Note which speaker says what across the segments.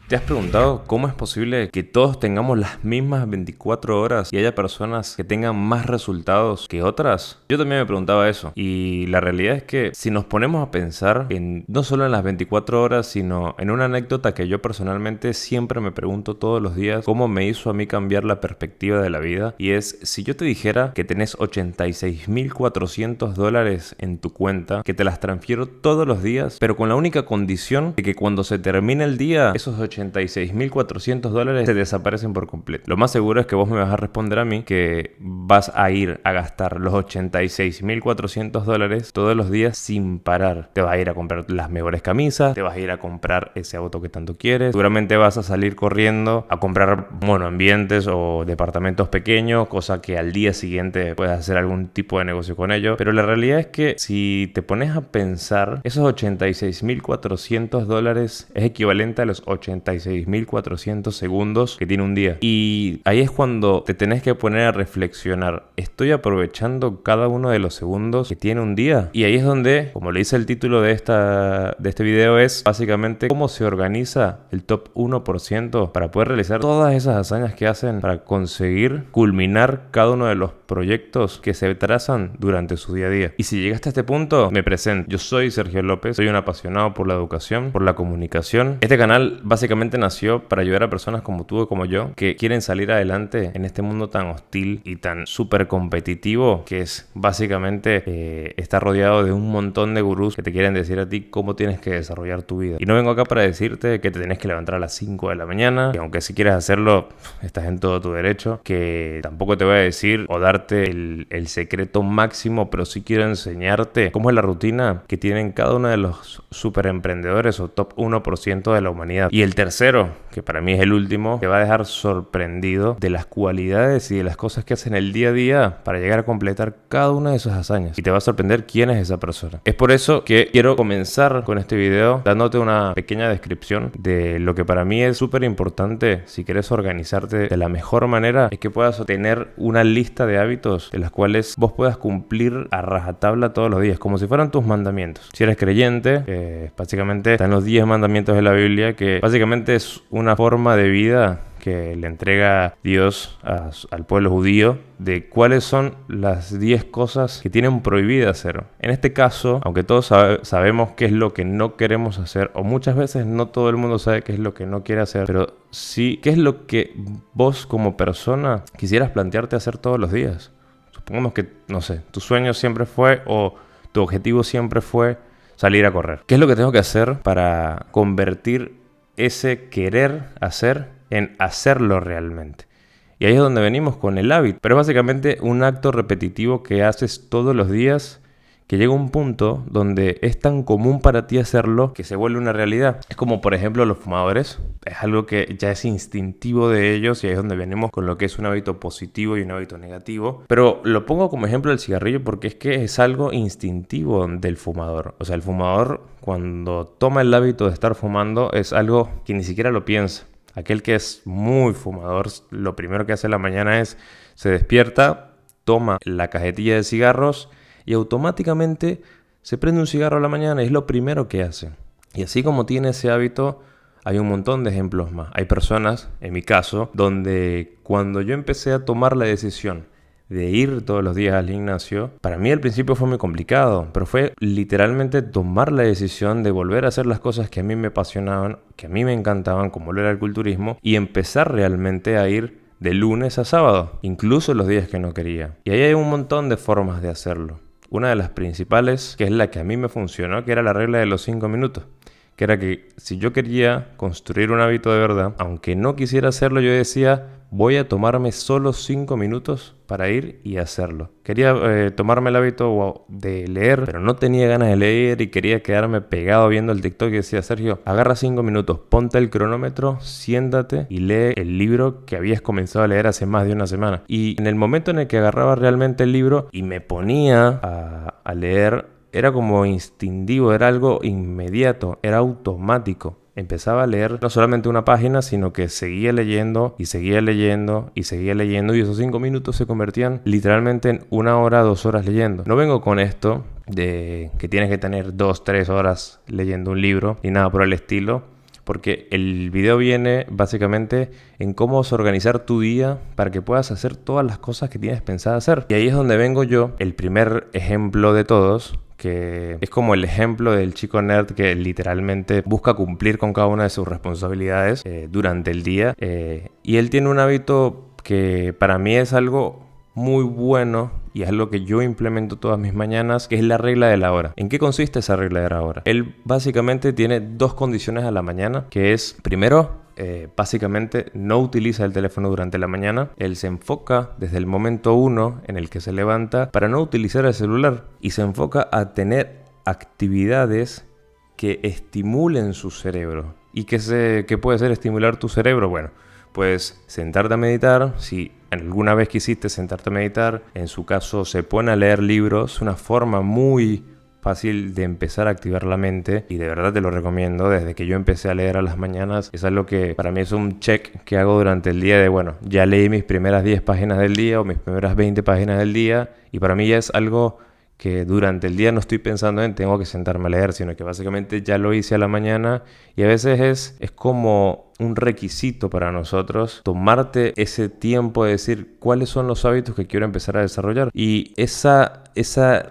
Speaker 1: ¿Te has preguntado cómo es posible que todos tengamos las mismas 24 horas y haya personas que tengan más resultados que otras? Yo también me preguntaba eso. Y la realidad es que si nos ponemos a pensar en no solo en las 24 horas, sino en una anécdota que yo personalmente siempre me pregunto todos los días, cómo me hizo a mí cambiar la perspectiva de la vida. Y es, si yo te dijera que tenés $86.400 en tu cuenta, que te las transfiero todos los días, pero con la única condición de que cuando se termine el día, esos $86.400 se desaparecen por completo. Lo más seguro es que vos me vas a responder a mí que vas a ir a gastar los $86.400 todos los días sin parar. Te vas a ir a comprar las mejores camisas, te vas a ir a comprar ese auto que tanto quieres, seguramente vas a salir corriendo a comprar monoambientes o departamentos pequeños, cosa que al día siguiente puedes hacer algún tipo de negocio con ello. Pero la realidad es que si te pones a pensar, esos $86.400 es equivalente a los 86.400 segundos que tiene un día. Y ahí es cuando te tenés que poner a reflexionar. ¿Estoy aprovechando cada uno de los segundos que tiene un día? Y ahí es donde, como le dice el título de este video, es básicamente cómo se organiza el top 1% para poder realizar todas esas hazañas que hacen para conseguir culminar cada uno de los proyectos que se trazan durante su día a día. Y si llegaste a este punto, me presento. Yo soy Sergio López, soy un apasionado por la educación, por la comunicación. Este canal básicamente nació para ayudar a personas como tú y como yo que quieren salir adelante en este mundo tan hostil y tan súper competitivo que es básicamente estar rodeado de un montón de gurús que te quieren decir a ti cómo tienes que desarrollar tu vida. Y no vengo acá para decirte que te tenés que levantar a las 5 de la mañana, que aunque si quieres hacerlo estás en todo tu derecho, que tampoco te voy a decir o darte el secreto máximo, pero sí quiero enseñarte cómo es la rutina que tienen cada uno de los super emprendedores o top 1% de la humanidad. Y el tercero, que para mí es el último, te va a dejar sorprendido de las cualidades y de las cosas que hacen el día a día para llegar a completar cada una de esas hazañas. Y te va a sorprender quién es esa persona. Es por eso que quiero comenzar con este video dándote una pequeña descripción de lo que para mí es súper importante si quieres organizarte de la mejor manera, es que puedas tener una lista de hábitos de las cuales vos puedas cumplir a rajatabla todos los días, como si fueran tus mandamientos. Si eres creyente, básicamente están los 10 mandamientos de la Biblia, que básicamente es una forma de vida que le entrega Dios al pueblo judío de cuáles son las 10 cosas que tienen prohibido hacer. En este caso, aunque todos sabemos qué es lo que no queremos hacer, o muchas veces no todo el mundo sabe qué es lo que no quiere hacer, pero sí, ¿qué es lo que vos como persona quisieras plantearte hacer todos los días? Supongamos que, no sé, tu sueño siempre fue o tu objetivo siempre fue salir a correr. ¿Qué es lo que tengo que hacer para convertir ese querer hacer en hacerlo realmente? Y ahí es donde venimos con el hábito. Pero es básicamente un acto repetitivo que haces todos los días, que llega un punto donde es tan común para ti hacerlo que se vuelve una realidad. Es como, por ejemplo, los fumadores. Es algo que ya es instintivo de ellos y ahí es donde venimos con lo que es un hábito positivo y un hábito negativo. Pero lo pongo como ejemplo del cigarrillo porque es que es algo instintivo del fumador. O sea, el fumador cuando toma el hábito de estar fumando es algo que ni siquiera lo piensa. Aquel que es muy fumador, lo primero que hace en la mañana es se despierta, toma la cajetilla de cigarros y automáticamente se prende un cigarro a la mañana y es lo primero que hace. Y así como tiene ese hábito, hay un montón de ejemplos más. Hay personas, en mi caso, donde cuando yo empecé a tomar la decisión de ir todos los días al gimnasio, para mí al principio fue muy complicado, pero fue literalmente tomar la decisión de volver a hacer las cosas que a mí me apasionaban, que a mí me encantaban, como lo era el culturismo, y empezar realmente a ir de lunes a sábado, incluso los días que no quería. Y ahí hay un montón de formas de hacerlo. Una de las principales, que es la que a mí me funcionó, que era la regla de los 5 minutos. Que era que si yo quería construir un hábito de verdad, aunque no quisiera hacerlo, yo decía, voy a tomarme solo 5 minutos para ir y hacerlo. Quería tomarme el hábito de leer, pero no tenía ganas de leer y quería quedarme pegado viendo el TikTok y decía, Sergio, agarra 5 minutos, ponte el cronómetro, siéntate y lee el libro que habías comenzado a leer hace más de una semana. Y en el momento en el que agarraba realmente el libro y me ponía a leer, era como instintivo, era algo inmediato, era automático. Empezaba a leer no solamente una página, sino que seguía leyendo y seguía leyendo y seguía leyendo y esos 5 minutos se convertían literalmente en 1 hora, 2 horas leyendo. No vengo con esto de que tienes que tener 2, 3 horas leyendo un libro ni nada por el estilo, porque el video viene básicamente en cómo organizar tu día para que puedas hacer todas las cosas que tienes pensado hacer. Y ahí es donde vengo yo, el primer ejemplo de todos, que es como el ejemplo del chico nerd que literalmente busca cumplir con cada una de sus responsabilidades durante el día. Y él tiene un hábito que para mí es algo muy bueno y es algo que yo implemento todas mis mañanas, que es la regla de la hora. ¿En qué consiste esa regla de la hora? Él básicamente tiene dos condiciones a la mañana, que es, primero, básicamente no utiliza el teléfono durante la mañana. Él se enfoca desde el momento 1 en el que se levanta para no utilizar el celular y se enfoca a tener actividades que estimulen su cerebro. ¿Y qué puede ser estimular tu cerebro? Bueno, pues sentarte a meditar. Si alguna vez quisiste sentarte a meditar, en su caso se pone a leer libros, una forma muy fácil de empezar a activar la mente, y de verdad te lo recomiendo. Desde que yo empecé a leer a las mañanas, es algo que para mí es un check que hago durante el día de, bueno, ya leí mis primeras 10 páginas del día o mis primeras 20 páginas del día, y para mí ya es algo que durante el día no estoy pensando en tengo que sentarme a leer, sino que básicamente ya lo hice a la mañana. Y a veces es como un requisito para nosotros tomarte ese tiempo de decir cuáles son los hábitos que quiero empezar a desarrollar. Y esa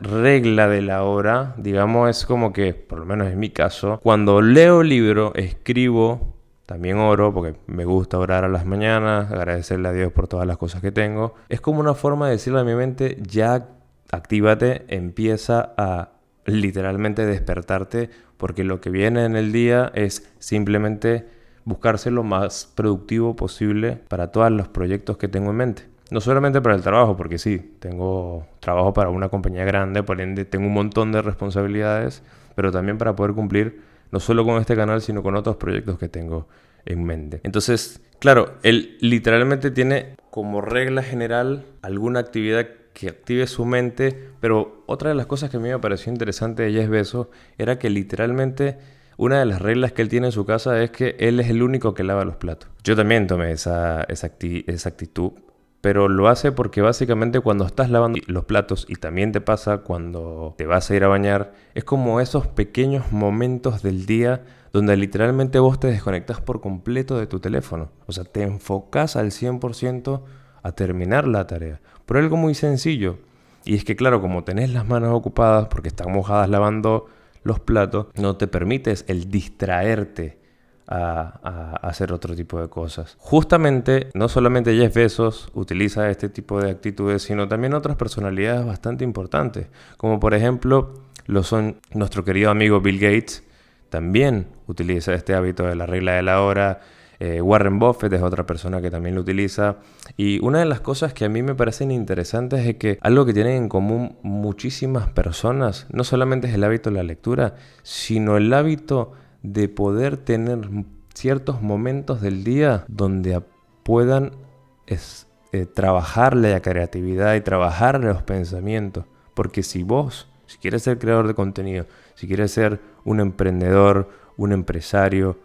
Speaker 1: regla de la hora, digamos, es como que, por lo menos en mi caso, cuando leo el libro, escribo, también oro, porque me gusta orar a las mañanas, agradecerle a Dios por todas las cosas que tengo. Es como una forma de decirle a mi mente, ya actívate, empieza a literalmente despertarte, porque lo que viene en el día es simplemente buscar ser lo más productivo posible para todos los proyectos que tengo en mente. No solamente para el trabajo, porque sí, tengo trabajo para una compañía grande, por ende tengo un montón de responsabilidades, pero también para poder cumplir no solo con este canal, sino con otros proyectos que tengo en mente. Entonces, claro, él literalmente tiene como regla general alguna actividad que active su mente, pero otra de las cosas que a mí me pareció interesante de Jeff Bezos era que literalmente una de las reglas que él tiene en su casa es que él es el único que lava los platos. Yo también tomé esa actitud, pero lo hace porque básicamente cuando estás lavando los platos, y también te pasa cuando te vas a ir a bañar, es como esos pequeños momentos del día donde literalmente vos te desconectás por completo de tu teléfono. O sea, te enfocás al 100% a terminar la tarea. Por algo muy sencillo. Y es que claro, como tenés las manos ocupadas porque están mojadas lavando los platos, no te permites el distraerte a hacer otro tipo de cosas. Justamente, no solamente Jeff Bezos utiliza este tipo de actitudes, sino también otras personalidades bastante importantes, como por ejemplo lo son nuestro querido amigo Bill Gates. También utiliza este hábito de la regla de la hora. Warren Buffett es otra persona que también lo utiliza. Y una de las cosas que a mí me parecen interesantes es que algo que tienen en común muchísimas personas no solamente es el hábito de la lectura, sino el hábito de poder tener ciertos momentos del día donde puedan trabajar la creatividad y trabajar los pensamientos. Porque si quieres ser creador de contenido, si quieres ser un emprendedor, un empresario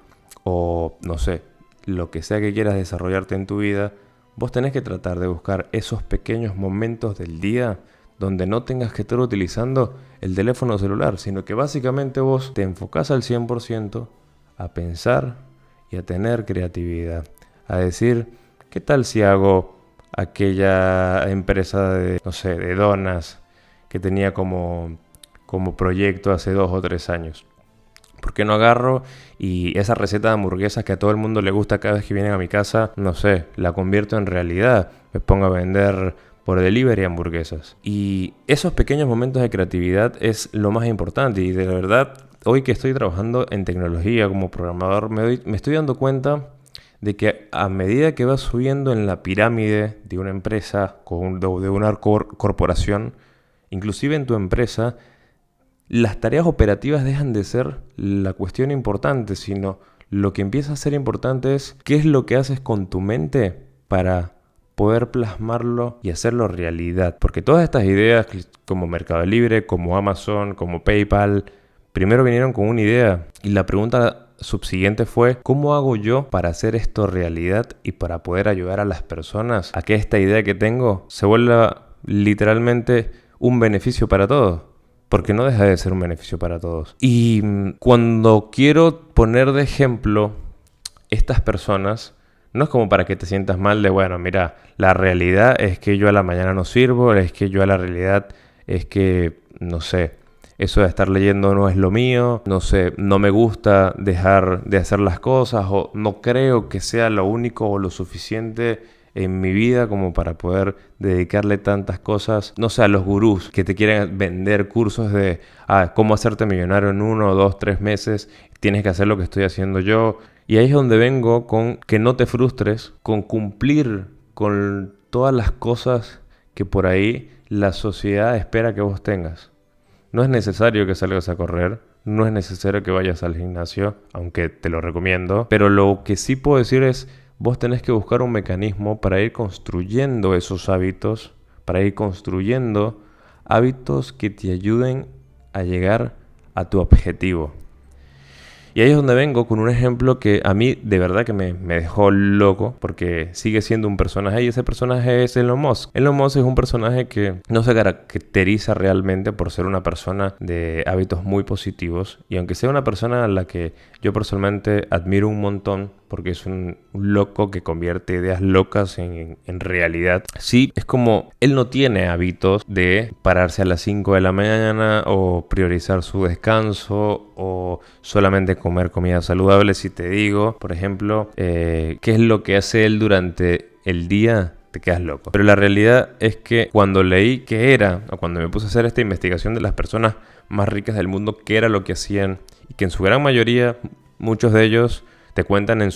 Speaker 1: o no sé, lo que sea que quieras desarrollarte en tu vida, vos tenés que tratar de buscar esos pequeños momentos del día donde no tengas que estar utilizando el teléfono celular, sino que básicamente vos te enfocás al 100% a pensar y a tener creatividad, a decir, ¿qué tal si hago aquella empresa de donas que tenía como proyecto hace 2 o 3 años? ¿Por qué no agarro y esa receta de hamburguesas que a todo el mundo le gusta cada vez que vienen a mi casa, no sé, la convierto en realidad? Me pongo a vender por delivery hamburguesas. Y esos pequeños momentos de creatividad es lo más importante. Y de verdad, hoy que estoy trabajando en tecnología como programador, me estoy dando cuenta de que a medida que vas subiendo en la pirámide de una empresa, de una corporación, inclusive en tu empresa, las tareas operativas dejan de ser la cuestión importante, sino lo que empieza a ser importante es qué es lo que haces con tu mente para poder plasmarlo y hacerlo realidad. Porque todas estas ideas como Mercado Libre, como Amazon, como PayPal, primero vinieron con una idea y la pregunta subsiguiente fue ¿cómo hago yo para hacer esto realidad y para poder ayudar a las personas a que esta idea que tengo se vuelva literalmente un beneficio para todos? porque no deja de ser un beneficio para todos. Y cuando quiero poner de ejemplo estas personas, no es como para que te sientas mal de, bueno, mira, la realidad es que yo a la mañana no sirvo, es que yo a la realidad es que, no sé, eso de estar leyendo no es lo mío, no sé, no me gusta dejar de hacer las cosas o no creo que sea lo único o lo suficiente en mi vida como para poder dedicarle tantas cosas, no sé, a los gurús que te quieren vender cursos de cómo hacerte millonario en 1, 2, 3 meses, tienes que hacer lo que estoy haciendo yo. Y ahí es donde vengo con que no te frustres, con cumplir con todas las cosas que por ahí la sociedad espera que vos tengas. No es necesario que salgas a correr, no es necesario que vayas al gimnasio, aunque te lo recomiendo, pero lo que sí puedo decir es, vos tenés que buscar un mecanismo para ir construyendo esos hábitos, para ir construyendo hábitos que te ayuden a llegar a tu objetivo. Y ahí es donde vengo con un ejemplo que a mí de verdad que me dejó loco, porque sigue siendo un personaje y ese personaje es Elon Musk. Elon Musk es un personaje que no se caracteriza realmente por ser una persona de hábitos muy positivos, y aunque sea una persona a la que yo personalmente admiro un montón, porque es un loco que convierte ideas locas en realidad. Sí, es como él no tiene hábitos de pararse a las 5 de la mañana o priorizar su descanso o solamente comer comida saludable. Si te digo, por ejemplo, qué es lo que hace él durante el día, te quedas loco. Pero la realidad es que cuando leí qué era, o cuando me puse a hacer esta investigación de las personas más ricas del mundo, qué era lo que hacían, y que en su gran mayoría, muchos de ellos te cuentan en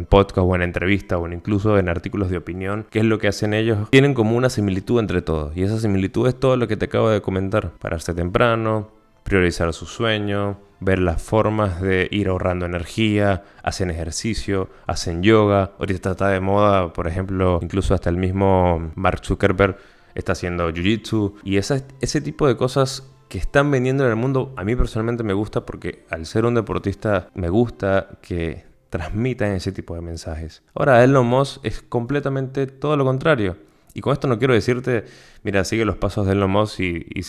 Speaker 1: podcast o en entrevistas o incluso en artículos de opinión qué es lo que hacen ellos. Tienen como una similitud entre todos, y esa similitud es todo lo que te acabo de comentar: pararse temprano, priorizar su sueño, ver las formas de ir ahorrando energía, hacen ejercicio, hacen yoga. Ahorita está de moda, por ejemplo, incluso hasta el mismo Mark Zuckerberg está haciendo jiu-jitsu, y ese tipo de cosas que están vendiendo en el mundo, a mí personalmente me gusta, porque al ser un deportista me gusta que transmitan ese tipo de mensajes. Ahora, Elon Musk es completamente todo lo contrario. Y con esto no quiero decirte, mira, sigue los pasos de Elon Musk y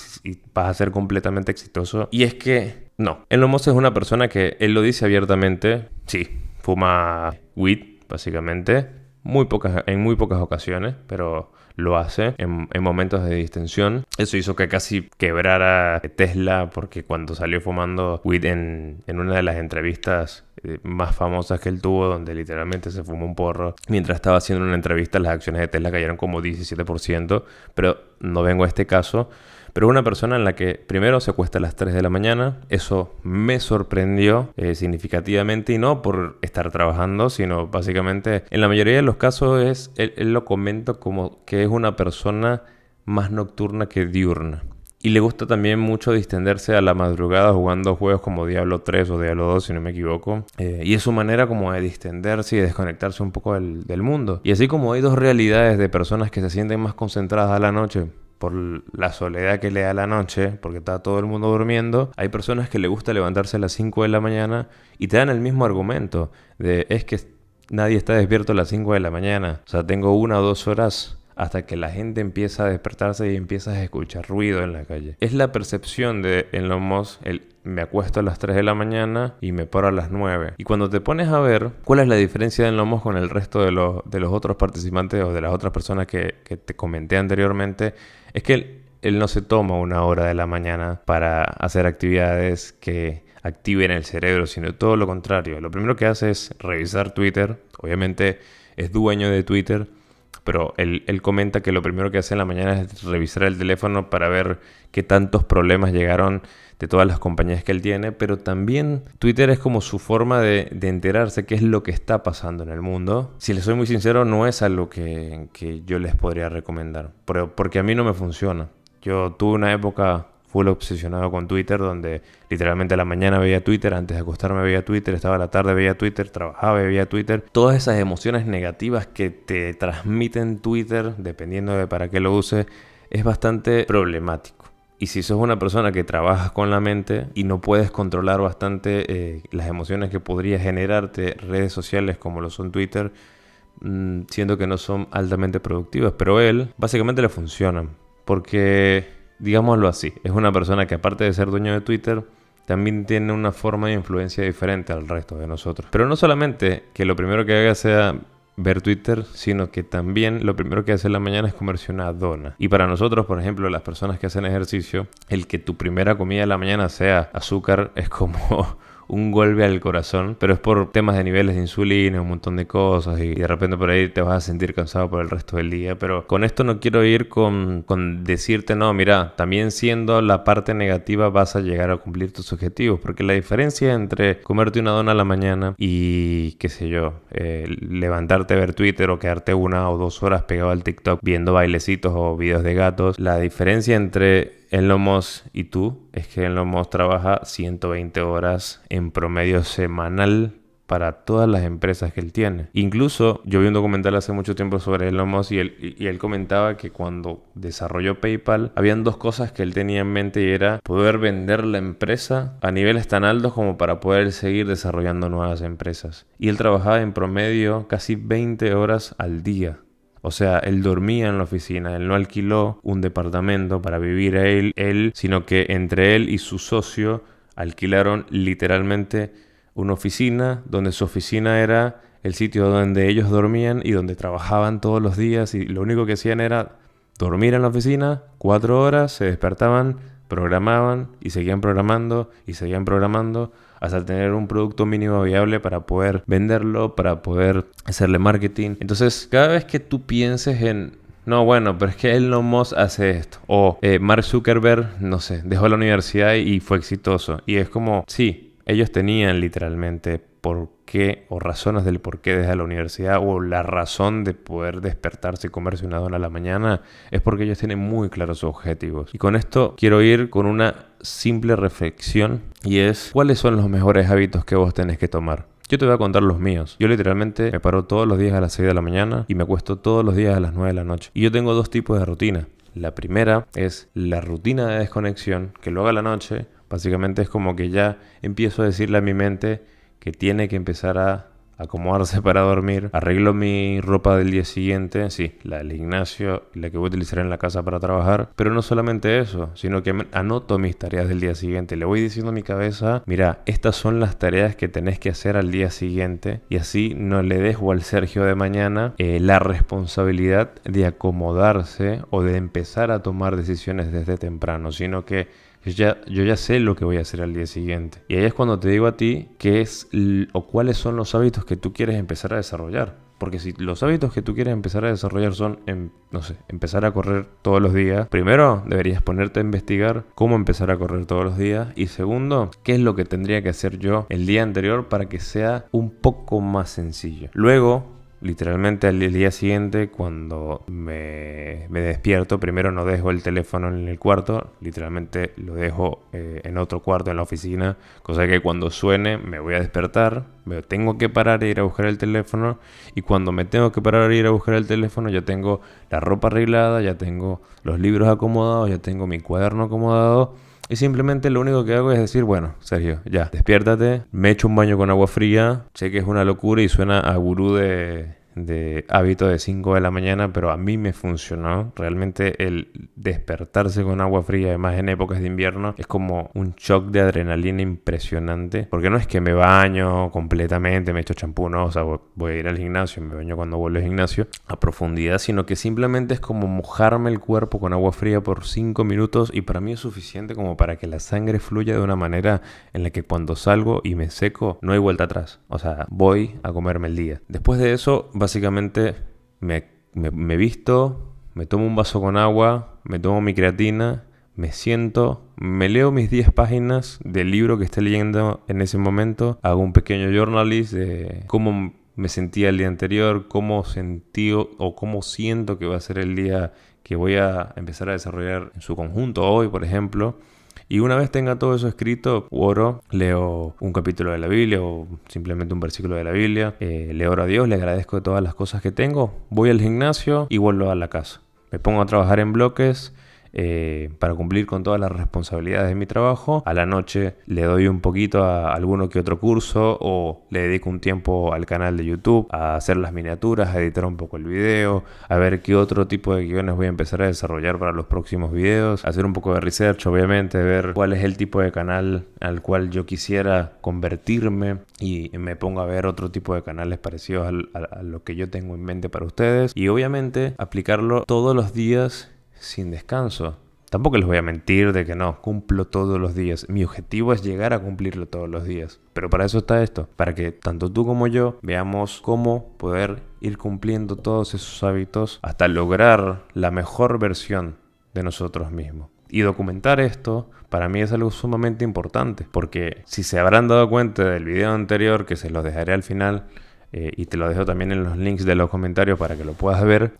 Speaker 1: vas a ser completamente exitoso. Y es que no. Elon Musk es una persona que él lo dice abiertamente. Sí, fuma weed, básicamente. En muy pocas ocasiones, pero lo hace en momentos de distensión. Eso hizo que casi quebrara Tesla, porque cuando salió fumando weed en una de las entrevistas más famosas que él tuvo, donde literalmente se fumó un porro mientras estaba haciendo una entrevista, las acciones de Tesla cayeron como 17%, pero no vengo a este caso. Pero es una persona en la que primero se acuesta a las 3 de la mañana. Eso me sorprendió significativamente, y no por estar trabajando, sino básicamente en la mayoría de los casos él lo comenta como que es una persona más nocturna que diurna. Y le gusta también mucho distenderse a la madrugada jugando juegos como Diablo 3 o Diablo 2, si no me equivoco. Y es su manera como de distenderse y desconectarse un poco del mundo. Y así como hay dos realidades de personas que se sienten más concentradas a la noche por la soledad que le da la noche, porque está todo el mundo durmiendo, hay personas que le gusta levantarse a las 5 de la mañana y te dan el mismo argumento de es que nadie está despierto a las 5 de la mañana. O sea, tengo 1 o 2 horas hasta que la gente empieza a despertarse y empiezas a escuchar ruido en la calle. Es la percepción de Elon Musk, me acuesto a las 3 de la mañana y me paro a las 9. Y cuando te pones a ver cuál es la diferencia de Elon Musk con el resto de los otros participantes o de las otras personas que te comenté anteriormente, es que él no se toma 1 hora de la mañana para hacer actividades que activen el cerebro, sino todo lo contrario. Lo primero que hace es revisar Twitter. Obviamente es dueño de Twitter, pero él comenta que lo primero que hace en la mañana es revisar el teléfono para ver qué tantos problemas llegaron de todas las compañías que él tiene. Pero también Twitter es como su forma de enterarse qué es lo que está pasando en el mundo. Si les soy muy sincero, no es algo que yo les podría recomendar, porque a mí no me funciona. Yo tuve una época full obsesionado con Twitter, donde literalmente a la mañana veía Twitter, antes de acostarme veía Twitter, estaba a la tarde veía Twitter, trabajaba y veía Twitter. Todas esas emociones negativas que te transmiten Twitter, dependiendo de para qué lo uses, es bastante problemático. Y si sos una persona que trabajas con la mente y no puedes controlar bastante las emociones que podría generarte redes sociales como lo son Twitter, siento que no son altamente productivas. Pero él básicamente le funcionan, porque digámoslo así, es una persona que aparte de ser dueño de Twitter, también tiene una forma de influencia diferente al resto de nosotros. Pero no solamente que lo primero que haga sea ver Twitter, sino que también lo primero que hace en la mañana es comerse una dona. Y para nosotros, por ejemplo, las personas que hacen ejercicio, el que tu primera comida de la mañana sea azúcar es como un golpe al corazón, pero es por temas de niveles de insulina, un montón de cosas, y de repente por ahí te vas a sentir cansado por el resto del día. Pero con esto no quiero ir con decirte, no, mira, también siendo la parte negativa vas a llegar a cumplir tus objetivos, porque la diferencia entre comerte una dona a la mañana y, qué sé yo, levantarte a ver Twitter o quedarte 1 o 2 horas pegado al TikTok viendo bailecitos o videos de gatos, la diferencia entre Elon Musk y tú es que Elon Musk trabaja 120 horas en promedio semanal para todas las empresas que él tiene. Incluso yo vi un documental hace mucho tiempo sobre Elon Musk y él comentaba que cuando desarrolló PayPal habían 2 cosas que él tenía en mente, y era poder vender la empresa a niveles tan altos como para poder seguir desarrollando nuevas empresas. Y él trabajaba en promedio casi 20 horas al día. O sea, él dormía en la oficina, él no alquiló un departamento para vivir a él, sino que entre él y su socio alquilaron literalmente una oficina, donde su oficina era el sitio donde ellos dormían y donde trabajaban todos los días, y lo único que hacían era dormir en la oficina 4 horas, se despertaban, programaban y seguían programando hasta tener un producto mínimo viable para poder venderlo, para poder hacerle marketing. Entonces, cada vez que tú pienses en, no, bueno, pero es que Elon Musk hace esto, o Mark Zuckerberg, no sé, dejó la universidad y fue exitoso, y es como, sí, ellos tenían literalmente por qué, o razones del por qué deja la universidad, o la razón de poder despertarse y comerse una dona a la mañana, es porque ellos tienen muy claros sus objetivos. Y con esto quiero ir con una simple reflexión, y es, ¿cuáles son los mejores hábitos que vos tenés que tomar? Yo te voy a contar los míos. Yo literalmente me paro todos los días a las 6 de la mañana y me acuesto todos los días a las 9 de la noche. Y yo tengo 2 tipos de rutina. La primera es la rutina de desconexión, que lo haga a la noche. Básicamente es como que ya empiezo a decirle a mi mente que tiene que empezar a acomodarse para dormir. Arreglo mi ropa del día siguiente, sí, la del gimnasio y la que voy a utilizar en la casa para trabajar. Pero no solamente eso, sino que anoto mis tareas del día siguiente. Le voy diciendo a mi cabeza, mira, estas son las tareas que tenés que hacer al día siguiente. Y así no le dejo al Sergio de mañana la responsabilidad de acomodarse o de empezar a tomar decisiones desde temprano, sino que yo ya sé lo que voy a hacer al día siguiente. Y ahí es cuando te digo a ti qué es o cuáles son los hábitos que tú quieres empezar a desarrollar. Porque si los hábitos que tú quieres empezar a desarrollar son, no sé, empezar a correr todos los días, primero deberías ponerte a investigar cómo empezar a correr todos los días. Y segundo, qué es lo que tendría que hacer yo el día anterior para que sea un poco más sencillo. Luego, literalmente al día siguiente, cuando me despierto, primero no dejo el teléfono en el cuarto, literalmente lo dejo en otro cuarto en la oficina, cosa que cuando suene me voy a despertar, me tengo que parar e ir a buscar el teléfono, y cuando me tengo que parar e ir a buscar el teléfono ya tengo la ropa arreglada, ya tengo los libros acomodados, ya tengo mi cuaderno acomodado. Y simplemente lo único que hago es decir, bueno, Sergio, ya, despiértate, me echo un baño con agua fría. Sé que es una locura y suena a gurú de hábito de 5 de la mañana, pero a mí me funcionó. Realmente el despertarse con agua fría, además en épocas de invierno, es como un shock de adrenalina impresionante. Porque no es que me baño completamente, me echo champú, no, o sea, voy a ir al gimnasio, me baño cuando vuelvo al gimnasio a profundidad, sino que simplemente es como mojarme el cuerpo con agua fría por 5 minutos, y para mí es suficiente como para que la sangre fluya de una manera en la que cuando salgo y me seco no hay vuelta atrás. O sea, voy a comerme el día. Después de eso, básicamente me visto, me tomo un vaso con agua, me tomo mi creatina, me siento, me leo mis 10 páginas del libro que esté leyendo en ese momento, hago un pequeño journalist de cómo me sentía el día anterior, cómo sentí o cómo siento que va a ser el día que voy a empezar a desarrollar en su conjunto hoy, por ejemplo. Y una vez tenga todo eso escrito, oro, leo un capítulo de la Biblia o simplemente un versículo de la Biblia, le oro a Dios, le agradezco todas las cosas que tengo, voy al gimnasio y vuelvo a la casa. Me pongo a trabajar en bloques, para cumplir con todas las responsabilidades de mi trabajo. A la noche le doy un poquito a alguno que otro curso o le dedico un tiempo al canal de YouTube a hacer las miniaturas, a editar un poco el video, a ver qué otro tipo de guiones voy a empezar a desarrollar para los próximos videos, hacer un poco de research, obviamente, ver cuál es el tipo de canal al cual yo quisiera convertirme, y me pongo a ver otro tipo de canales parecidos a lo que yo tengo en mente para ustedes, y obviamente aplicarlo todos los días sin descanso. Tampoco les voy a mentir de que no, cumplo todos los días. Mi objetivo es llegar a cumplirlo todos los días. Pero para eso está esto, para que tanto tú como yo veamos cómo poder ir cumpliendo todos esos hábitos hasta lograr la mejor versión de nosotros mismos. Y documentar esto para mí es algo sumamente importante, porque si se habrán dado cuenta del video anterior, que se los dejaré al final, y te lo dejo también en los links de los comentarios para que lo puedas ver,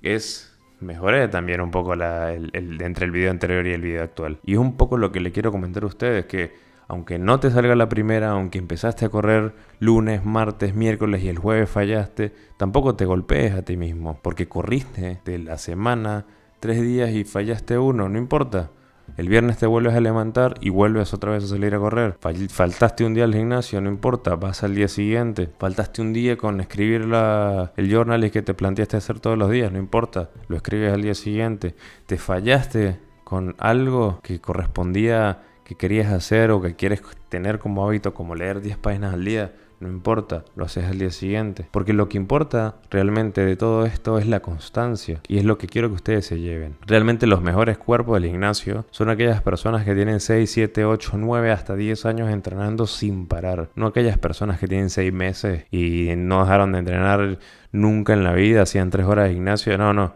Speaker 1: mejoré también un poco entre el video anterior y el video actual. Y es un poco lo que le quiero comentar a ustedes, que aunque no te salga la primera, aunque empezaste a correr lunes, martes, miércoles y el jueves fallaste, tampoco te golpees a ti mismo, porque corriste de la semana 3 días y fallaste uno, no importa. El viernes te vuelves a levantar y vuelves otra vez a salir a correr. Faltaste un día al gimnasio, no importa, vas al día siguiente. Faltaste un día con escribir el journal que te planteaste hacer todos los días, no importa, lo escribes al día siguiente. Te fallaste con algo que correspondía, que querías hacer o que quieres tener como hábito, como leer 10 páginas al día. No importa, lo haces al día siguiente. Porque lo que importa realmente de todo esto es la constancia. Y es lo que quiero que ustedes se lleven. Realmente los mejores cuerpos del gimnasio son aquellas personas que tienen 6, 7, 8, 9, hasta 10 años entrenando sin parar. No aquellas personas que tienen 6 meses y no dejaron de entrenar nunca en la vida, hacían 3 horas de gimnasio. No.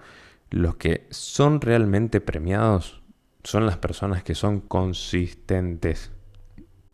Speaker 1: Los que son realmente premiados son las personas que son consistentes.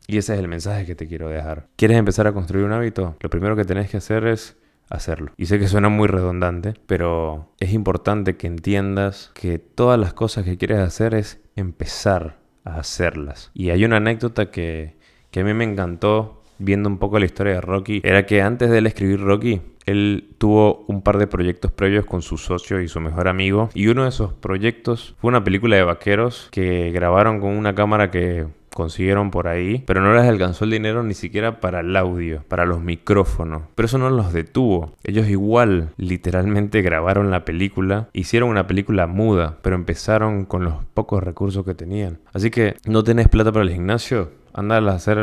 Speaker 1: Y ese es el mensaje que te quiero dejar. ¿Quieres empezar a construir un hábito? Lo primero que tenés que hacer es hacerlo. Y sé que suena muy redundante, pero es importante que entiendas que todas las cosas que quieres hacer es empezar a hacerlas. Y hay una anécdota que a mí me encantó viendo un poco la historia de Rocky. Era que antes de él escribir Rocky, él tuvo un par de proyectos previos con su socio y su mejor amigo. Y uno de esos proyectos fue una película de vaqueros que grabaron con una cámara que consiguieron por ahí, pero no les alcanzó el dinero ni siquiera para el audio, para los micrófonos. Pero eso no los detuvo. Ellos igual, literalmente grabaron la película, hicieron una película muda, pero empezaron con los pocos recursos que tenían. Así que, ¿no tenés plata para el gimnasio? Anda a hacer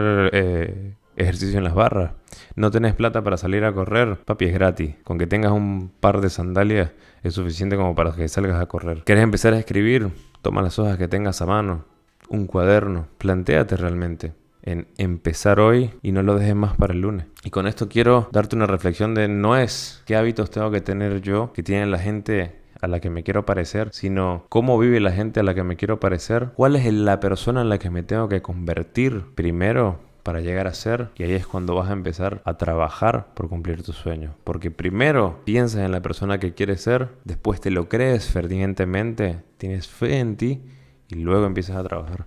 Speaker 1: ejercicio en las barras. ¿No tenés plata para salir a correr? Papi, es gratis. Con que tengas un par de sandalias es suficiente como para que salgas a correr. ¿Querés empezar a escribir? Toma las hojas que tengas a mano, un cuaderno. Plantéate realmente en empezar hoy y no lo dejes más para el lunes. Y con esto quiero darte una reflexión de no es qué hábitos tengo que tener yo, que tiene la gente a la que me quiero parecer, sino cómo vive la gente a la que me quiero parecer, cuál es la persona en la que me tengo que convertir primero para llegar a ser, y ahí es cuando vas a empezar a trabajar por cumplir tus sueños. Porque primero piensas en la persona que quieres ser, después te lo crees fervientemente, tienes fe en ti y luego empiezas a trabajar.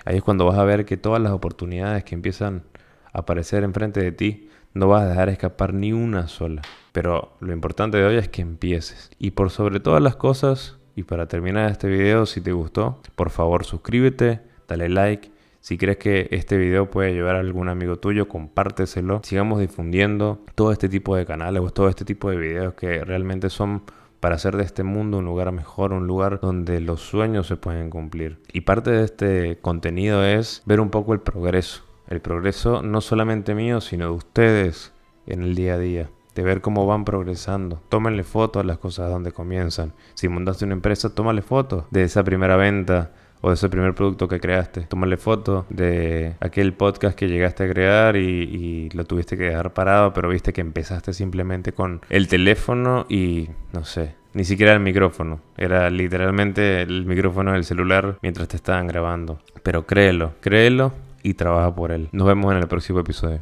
Speaker 1: Ahí es cuando vas a ver que todas las oportunidades que empiezan a aparecer enfrente de ti, no vas a dejar escapar ni una sola. Pero lo importante de hoy es que empieces. Y por sobre todas las cosas, y para terminar este video, si te gustó, por favor suscríbete, dale like. Si crees que este video puede ayudar a algún amigo tuyo, compárteselo. Sigamos difundiendo todo este tipo de canales o todo este tipo de videos que realmente son para hacer de este mundo un lugar mejor, un lugar donde los sueños se pueden cumplir. Y parte de este contenido es ver un poco el progreso. El progreso no solamente mío, sino de ustedes en el día a día. De ver cómo van progresando. Tómenle fotos a las cosas donde comienzan. Si montaste una empresa, tómale fotos de esa primera venta o de ese primer producto que creaste. Tómale foto de aquel podcast que llegaste a crear y lo tuviste que dejar parado, pero viste que empezaste simplemente con el teléfono y, no sé, ni siquiera el micrófono. Era literalmente el micrófono del celular mientras te estaban grabando. Pero créelo y trabaja por él. Nos vemos en el próximo episodio.